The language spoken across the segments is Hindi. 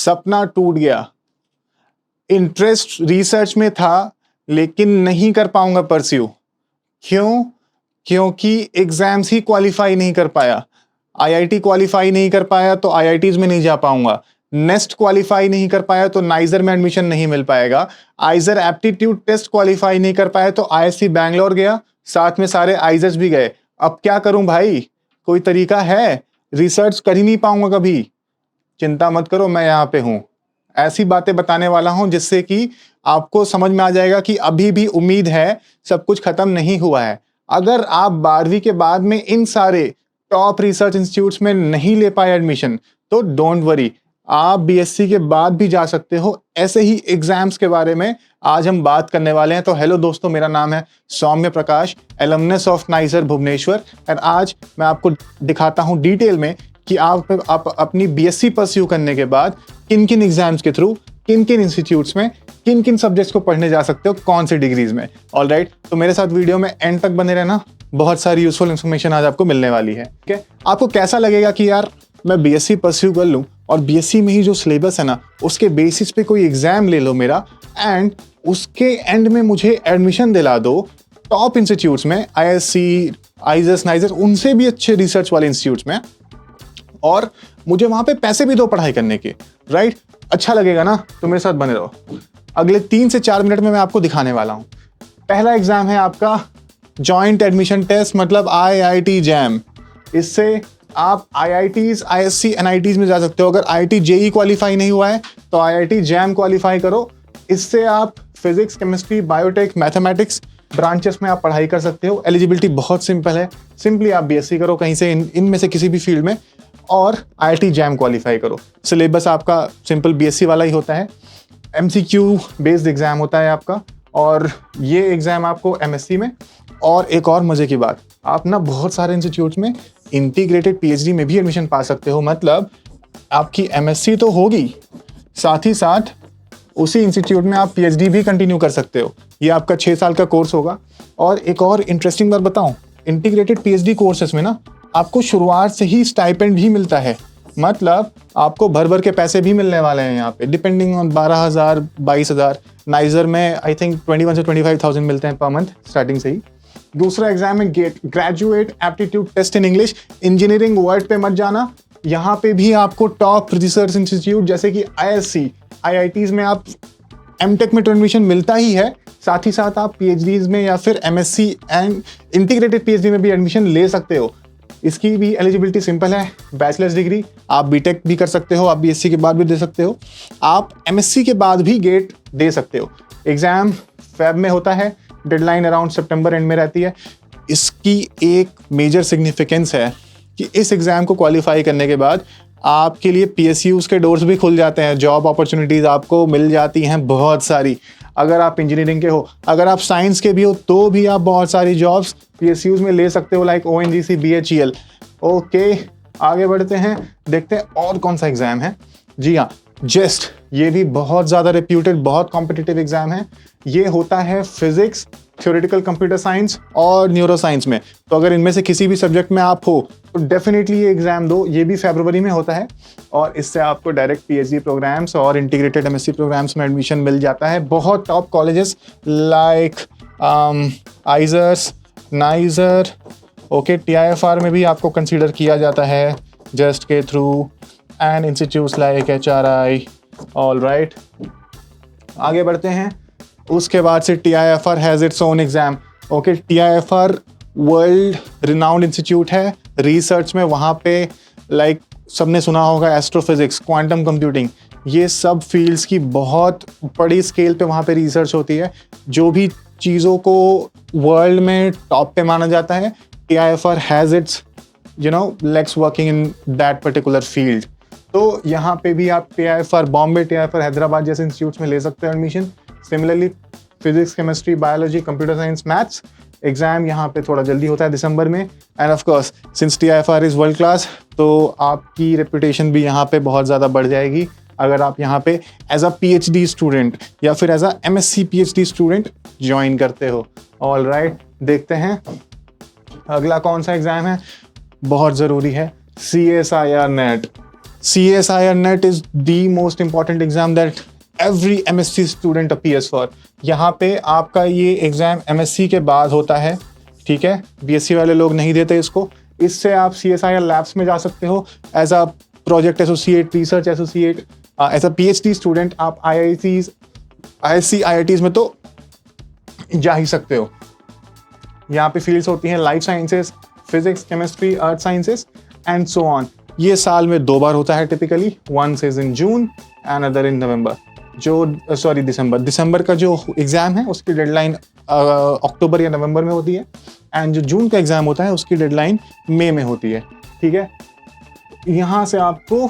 सपना टूट गया। इंटरेस्ट रिसर्च में था लेकिन नहीं कर पाऊंगा परस्यू। क्यों? क्योंकि एग्जाम्स ही क्वालिफाई नहीं कर पाया। आईआईटी क्वालिफाई नहीं कर पाया तो आईआईटीज में नहीं जा पाऊंगा। नेस्ट क्वालिफाई नहीं कर पाया तो नाइजर में एडमिशन नहीं मिल पाएगा। आइजर एप्टीट्यूड टेस्ट क्वालिफाई नहीं कर पाया तो आईएससी बैंगलोर गया, साथ में सारे आइजर्स भी गए। अब क्या करूं भाई? कोई तरीका है? रिसर्च कर ही नहीं पाऊंगा कभी। चिंता मत करो, मैं यहाँ पे हूं। ऐसी बातें बताने वाला हूं जिससे कि आपको समझ में आ जाएगा कि अभी भी उम्मीद है, सब कुछ खत्म नहीं हुआ है। अगर आप 12वीं के बाद में इन सारे टॉप रिसर्च इंस्टीट्यूट्स में नहीं ले पाए एडमिशन तो डोंट वरी, आप बीएससी के बाद भी जा सकते हो। ऐसे ही एग्जाम्स के बारे में आज हम बात करने वाले हैं। तो हेलो दोस्तों, मेरा नाम है सौम्य प्रकाश, एलुमनस ऑफ नाइजर भुवनेश्वर। और आज मैं आपको दिखाता हूं डिटेल में कि आप अपनी बीएससी परस्यू करने के बाद किन किन एग्जाम्स के थ्रू, किन किन इंस्टीट्यूट्स में, किन किन सब्जेक्ट्स को पढ़ने जा सकते हो, कौन सी डिग्रीज में। ऑलराइट, तो मेरे साथ वीडियो में एंड तक बने रहना, बहुत सारी यूजफुल इंफॉर्मेशन आज आपको मिलने वाली है। ठीक है, आपको कैसा लगेगा कि यार मैं बीएससी परस्यू कर लूं और बीएससी में ही जो सिलेबस है ना उसके बेसिस पे कोई एग्जाम ले लो मेरा, एंड उसके एंड में मुझे एडमिशन दिला दो टॉप इंस्टीट्यूट्स में, आईएससी, आइजर्स, नाइजर, उनसे भी अच्छे रिसर्च वाले इंस्टीट्यूट्स में, और मुझे वहां पे पैसे भी दो पढ़ाई करने के। राइट, अच्छा लगेगा ना? तो मेरे साथ बने रहो। अगले 3 से 4 मिनट में मैं आपको दिखाने वाला हूं। पहला एग्जाम है आपका जॉइंट एडमिशन टेस्ट, मतलब आईआईटी जैम। इससे आप आईआईटीज, आईएससी, एनआईटीज में जा सकते हो। अगर आईआईटी जेई क्वालिफाई नहीं हुआ है तो आईआईटी जैम क्वालिफाई करो। इससे आप physics, chemistry, biotech, mathematics branches में आप पढ़ाई कर सकते हो। एलिजिबिलिटी बहुत सिंपल है, सिंपली आप बीएससी करो कहीं से, इनमें से किसी भी फील्ड में, और आईआईटी जैम क्वालिफाई करो। सिलेबस आपका सिंपल बीएससी वाला ही होता है, एमसीक्यू बेस्ड एग्जाम होता है आपका, और ये एग्जाम आपको एमएससी में। और एक और मजे की बात, आप ना बहुत सारे इंस्टीट्यूट्स में इंटीग्रेटेड पीएचडी में भी एडमिशन पा सकते हो। मतलब आपकी एमएससी तो होगी, साथ ही साथ उसी इंस्टीट्यूट में आप पीएचडी भी कंटिन्यू कर सकते हो। ये आपका 6 साल का कोर्स होगा। और एक और इंटरेस्टिंग बात बताऊं, इंटीग्रेटेड पीएचडी कोर्सेस में ना आपको शुरुआत से ही स्टाइपेंड भी मिलता है। मतलब आपको भर भर के पैसे भी मिलने वाले हैं यहाँ पे, डिपेंडिंग ऑन 12,000, 22,000। नाइजर में आई थिंक 21 से 25,000 मिलते हैं पर मंथ स्टार्टिंग से ही। दूसरा एग्जाम है GATE, graduate aptitude test in English. Engineering word पे मत जाना, यहाँ पे भी आपको टॉप रिसर्च इंस्टीट्यूट जैसे कि आईएससी, आईआईटीज में आप एमटेक में तो एडमिशन मिलता ही है, साथ ही साथ आप पीएचडीज में या फिर एमएससी एंड इंटीग्रेटेड पीएचडी में भी एडमिशन ले सकते हो। इसकी भी एलिजिबिलिटी सिंपल है, बैचलर्स डिग्री। आप बीटेक भी कर सकते हो, आप बीएससी के बाद भी दे सकते हो, आप एमएससी के बाद भी गेट दे सकते हो। एग्जाम फेब में होता है, डेडलाइन अराउंड सितंबर एंड में रहती है। इसकी एक मेजर सिग्निफिकेंस है कि इस एग्जाम को क्वालिफाई करने के बाद आपके लिए पीएसयूज के डोर्स भी खुल जाते हैं, जॉब अपॉर्चुनिटीज आपको मिल जाती हैं बहुत सारी। अगर आप इंजीनियरिंग के हो, अगर आप साइंस के भी हो, तो भी आप बहुत सारी जॉब्स पीएसयूज में ले सकते हो, लाइक ओएनजीसी, बीएचईएल। ओके, आगे बढ़ते हैं, देखते हैं और कौन सा एग्जाम है। जी हाँ, जेस्ट, ये भी बहुत ज़्यादा रेप्यूटेड, बहुत कॉम्पिटिटिव एग्जाम है। ये होता है फिजिक्स, थ्योरेटिकल कंप्यूटर साइंस और न्यूरो साइंस में। तो अगर इनमें से किसी भी सब्जेक्ट में आप हो तो डेफिनेटली ये एग्जाम दो। ये भी फरवरी में होता है और इससे आपको डायरेक्ट पीएचडी प्रोग्राम्स और इंटीग्रेटेड एमएससी प्रोग्राम्स में एडमिशन मिल जाता है। बहुत top colleges like IISERs, NISER, okay, TIFR में भी आपको कंसीडर किया जाता है जस्ट के through, and institutes like HRI. All right, आगे बढ़ते हैं। उसके बाद से TIFR has its own exam. Okay, TIFR world renowned institute है रिसर्च में। वहाँ पे लाइक सबने सुना होगा एस्ट्रोफिजिक्स, क्वांटम कंप्यूटिंग, ये सब फील्ड्स की बहुत बड़ी स्केल पे वहाँ पे रिसर्च होती है। जो भी चीज़ों को वर्ल्ड में टॉप पे माना जाता है, TIFR has it's legs working in that particular field. तो यहाँ पे भी आप टीआईएफआर बॉम्बे, टीआईएफआर हैदराबाद जैसे इंस्टीट्यूट्स में ले सकते हो admission. Similarly physics, chemistry, biology, computer science, maths exam यहाँ पे थोड़ा जल्दी होता है दिसंबर में। End of course since TIFR is world class, तो आपकी रेपुटेशन भी यहाँ पे बहुत ज़्यादा बढ़ जाएगी अगर आप यहाँ पे एज अ पीएचडी स्टूडेंट या फिर as a MSc PhD student join करते हो। ऑल राइट, देखते हैं अगला कौन सा एग्जाम है, बहुत ज़रूरी है, CSIR net. CSIR NET is the most important exam that every MSc student appears for. यहाँ पे आपका ये एग्जाम MSc के बाद होता है, ठीक है। BSc वाले लोग नहीं देते इसको। इससे आप CSIR लैब्स में जा सकते हो as a project associate, research associate, as a PhD student. आप IITs, ISc, IITs में तो जा ही सकते हो। यहाँ पे फील्ड्स होती हैं life sciences, physics, chemistry, earth sciences and so on. ये साल में 2 बार होता है typically, once is in June and other in November. दिसंबर का जो एग्ज़ाम है उसकी डेडलाइन अक्टूबर या नवंबर में होती है, एंड जो जून का एग्ज़ाम होता है उसकी डेडलाइन मई में होती है, ठीक है। यहाँ से आपको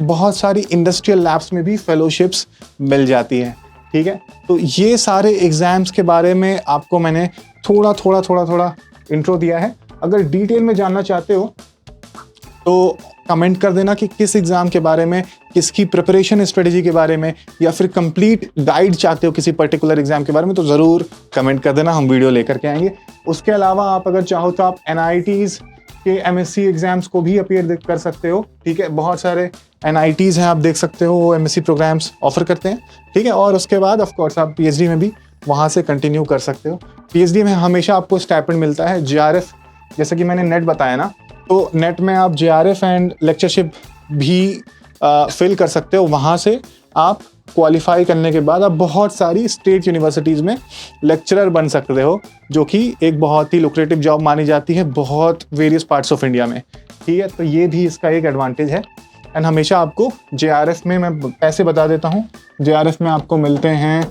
बहुत सारी इंडस्ट्रियल लैब्स में भी फेलोशिप्स मिल जाती हैं, ठीक है। तो ये सारे एग्ज़ाम्स के बारे में आपको मैंने थोड़ा इंट्रो दिया है। अगर डिटेल में जानना चाहते हो तो कमेंट कर देना कि किस एग्ज़ाम के बारे में, किसकी प्रिपरेशन स्ट्रेटजी के बारे में, या फिर कंप्लीट गाइड चाहते हो किसी पर्टिकुलर एग्ज़ाम के बारे में, तो ज़रूर कमेंट कर देना, हम वीडियो लेकर के आएंगे। उसके अलावा आप अगर चाहो तो आप NITs के MSc एग्ज़ाम्स को भी अपीयर कर सकते हो, ठीक है। बहुत सारे NITs हैं, आप देख सकते हो, वो MSc प्रोग्राम्स ऑफर करते हैं, ठीक है। और उसके बाद ऑफकोर्स आप PhD में भी वहाँ से कंटिन्यू कर सकते हो। PhD में हमेशा आपको स्टाइपेंड मिलता है। JRF, जैसे कि मैंने नेट बताया ना, तो नेट में आप JRF एंड लेक्चरशिप भी फिल कर सकते हो। वहाँ से आप क्वालिफाई करने के बाद आप बहुत सारी स्टेट यूनिवर्सिटीज़ में लेक्चरर बन सकते हो, जो कि एक बहुत ही लुक्रेटिव जॉब मानी जाती है बहुत वेरियस पार्ट्स ऑफ इंडिया में, ठीक है। तो ये भी इसका एक एडवांटेज है। एंड हमेशा आपको JRF में, मैं पैसे बता देता हूँ, JRF में आपको मिलते हैं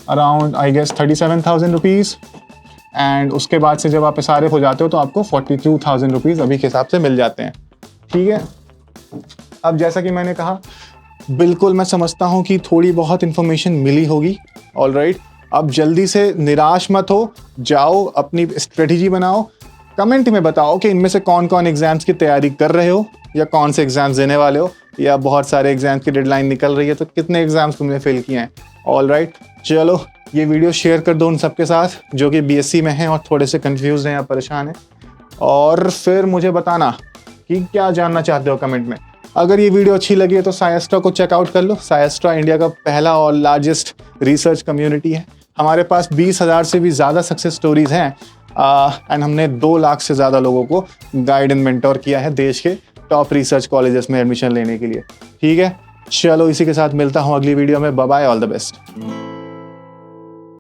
around I guess 37,000 rupees, and उसके बाद से जब आप SRF हो जाते हो तो आपको 42,000 रुपीज़ अभी के हिसाब से मिल जाते हैं, ठीक है। अब जैसा कि मैंने कहा, बिल्कुल मैं समझता हूँ कि थोड़ी बहुत इन्फॉर्मेशन मिली होगी, ऑलराइट। अब जल्दी से निराश मत हो, जाओ अपनी स्ट्रेटजी बनाओ, कमेंट में बताओ कि इनमें से कौन कौन एग्ज़ाम्स की तैयारी कर रहे हो, या कौन से एग्ज़ाम्स देने वाले हो, या बहुत सारे एग्ज़ाम्स की डेडलाइन निकल रही है तो कितने एग्ज़ाम्स तुमने फेल किए हैं, ऑलराइट। चलो ये वीडियो शेयर कर दो उन सबके साथ जो कि BSc में हैं और थोड़े से कंफ्यूज हैं या परेशान हैं, और फिर मुझे बताना कि क्या जानना चाहते हो कमेंट में। अगर ये वीडियो अच्छी लगी है तो साइस्ट्रा को चेकआउट कर लो। साइस्ट्रा इंडिया का पहला और लार्जेस्ट रिसर्च कम्युनिटी है। हमारे पास 20,000 से भी ज़्यादा सक्सेस स्टोरीज़ हैं, एंड हमने 2 लाख से ज़्यादा लोगों को गाइड एंड मेंटोर किया है देश के टॉप रिसर्च कॉलेजेस में एडमिशन लेने के लिए, ठीक है। चलो इसी के साथ मिलता हूँ अगली वीडियो में। Bye bye, all the best.